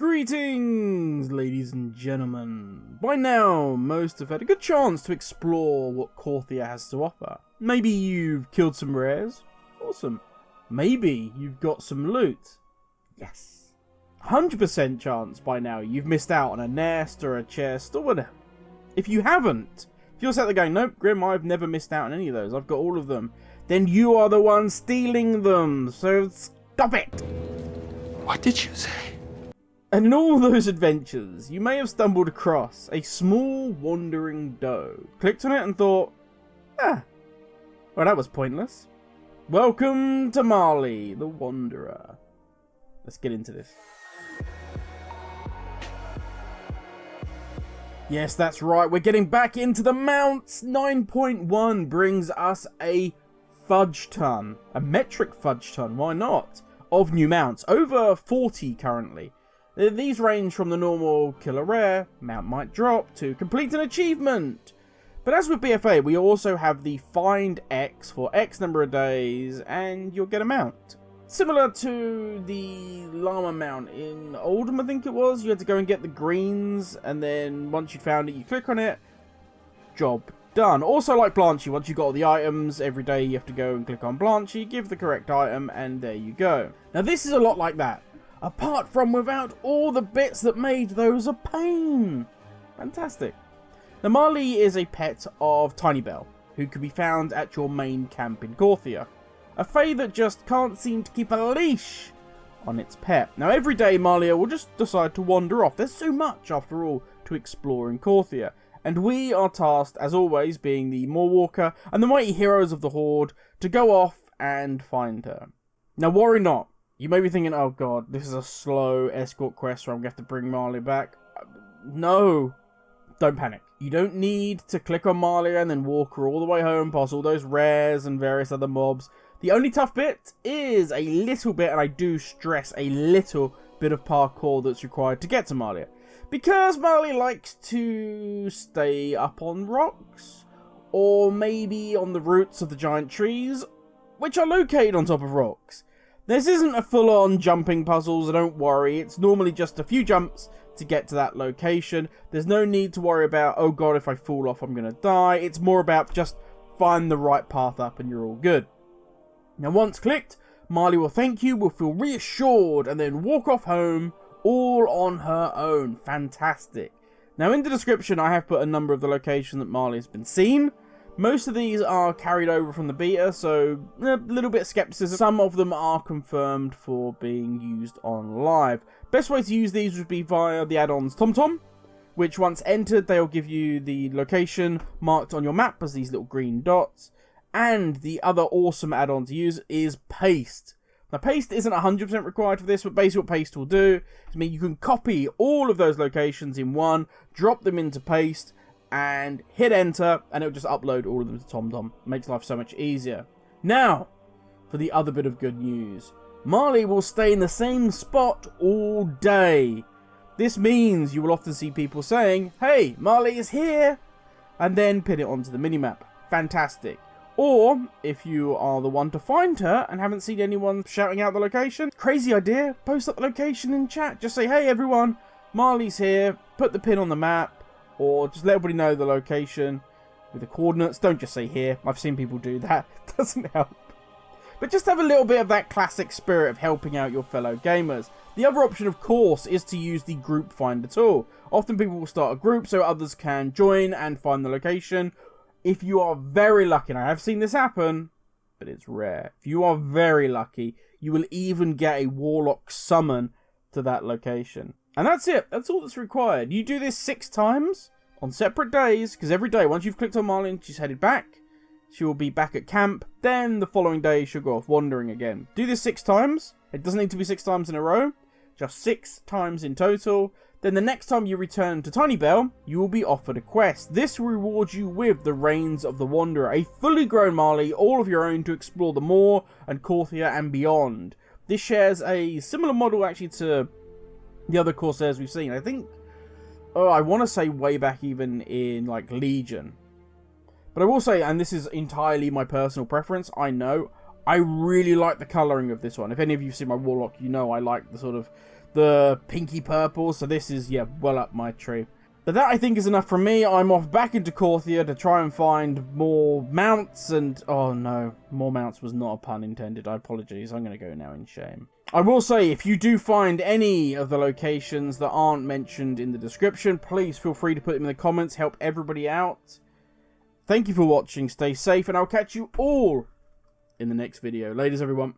Greetings, ladies and gentlemen. By now, most have had a good chance to explore what Korthia has to offer. Maybe you've killed some rares. Awesome. Maybe you've got some loot. Yes. 100% chance by now you've missed out on a nest or a chest or whatever. If you haven't, if you're sat there going, nope, Grim, I've never missed out on any of those. I've got all of them. Then you are the one stealing them. So stop it. What did you say? And in all those adventures, you may have stumbled across a small wandering doe. Clicked on it and thought, well, that was pointless. Welcome to Maelie the Wanderer. Let's get into this. Yes, that's right. We're getting back into the mounts. 9.1 brings us a fudge ton. A metric fudge ton, why not? Of new mounts. Over 40 currently. These range from the normal kill a rare, mount might drop, to complete an achievement. But as with BFA, we also have the find X for X number of days, and you'll get a mount. Similar to the llama mount in Oldham, I think it was. You had to go and get the greens, and then once you found it, you click on it. Job done. Also like Blanchy, once you got all the items, every day you have to go and click on Blanchy, give the correct item, and there you go. Now this is a lot like that. Apart from without all the bits that made those a pain. Fantastic. Now Maelie is a pet of Tinybell, who can be found at your main camp in Korthia. A fae that just can't seem to keep a leash on its pet. Now every day Maelie will just decide to wander off. There's so much, after all, to explore in Korthia. And we are tasked, as always, being the Moorwalker and the mighty heroes of the Horde, to go off and find her. Now worry not. You may be thinking, oh god, this is a slow escort quest where I'm going to have to bring Maelie back. No, don't panic. You don't need to click on Maelie and then walk her all the way home past all those rares and various other mobs. The only tough bit is a little bit, and I do stress a little bit of parkour that's required to get to Maelie. Because Maelie likes to stay up on rocks, or maybe on the roots of the giant trees, which are located on top of rocks. This isn't a full-on jumping puzzle, so don't worry. It's normally just a few jumps to get to that location. There's no need to worry about, oh god, if I fall off, I'm going to die. It's more about just find the right path up and you're all good. Now, once clicked, Maelie will thank you, will feel reassured, and then walk off home all on her own. Fantastic. Now, in the description, I have put a number of the locations that Maelie has been seen. Most of these are carried over from the beta, so a little bit of skepticism. Some of them are confirmed for being used on live. Best way to use these would be via the add-ons TomTom, which once entered, they'll give you the location marked on your map as these little green dots. And the other awesome add-on to use is Paste. Now, Paste isn't 100% required for this, but basically what Paste will do is mean you can copy all of those locations in one, drop them into Paste, and hit enter, and it'll just upload all of them to TomTom. Makes life so much easier. Now, for the other bit of good news. Maelie will stay in the same spot all day. This means you will often see people saying, hey, Maelie is here, and then pin it onto the minimap. Fantastic. Or, if you are the one to find her and haven't seen anyone shouting out the location, crazy idea, post up the location in chat. Just say, hey everyone, Maelie's here, put the pin on the map, or just let everybody know the location with the coordinates. Don't just say here. I've seen people do that. It doesn't help. But just have a little bit of that classic spirit of helping out your fellow gamers. The other option, of course, is to use the group finder tool. Often people will start a group so others can join and find the location. If you are very lucky, and I have seen this happen, but it's rare. If you are very lucky, you will even get a warlock summon to that location. And that's it. That's all that's required. You do this 6 times on separate days, because every day, once you've clicked on Maelie and she's headed back, she will be back at camp. Then the following day, she'll go off wandering again. Do this 6 times. It doesn't need to be 6 times in a row. Just 6 times in total. Then the next time you return to Tinybell, you will be offered a quest. This will reward you with the Reins of the Wanderer, a fully grown Maelie, all of your own, to explore the Moor and Korthia and beyond. This shares a similar model actually to the other Corsairs we've seen. I think, I want to say way back even in like Legion. But I will say, and this is entirely my personal preference, I know, I really like the colouring of this one. If any of you see my Warlock, you know I like the sort of the pinky purple. So this is, yeah, well up my tree. But that, I think, is enough from me. I'm off back into Korthia to try and find more mounts. And, oh no, more mounts was not a pun intended. I apologize. I'm going to go now in shame. I will say, if you do find any of the locations that aren't mentioned in the description, please feel free to put them in the comments. Help everybody out. Thank you for watching. Stay safe, and I'll catch you all in the next video. Ladies, everyone.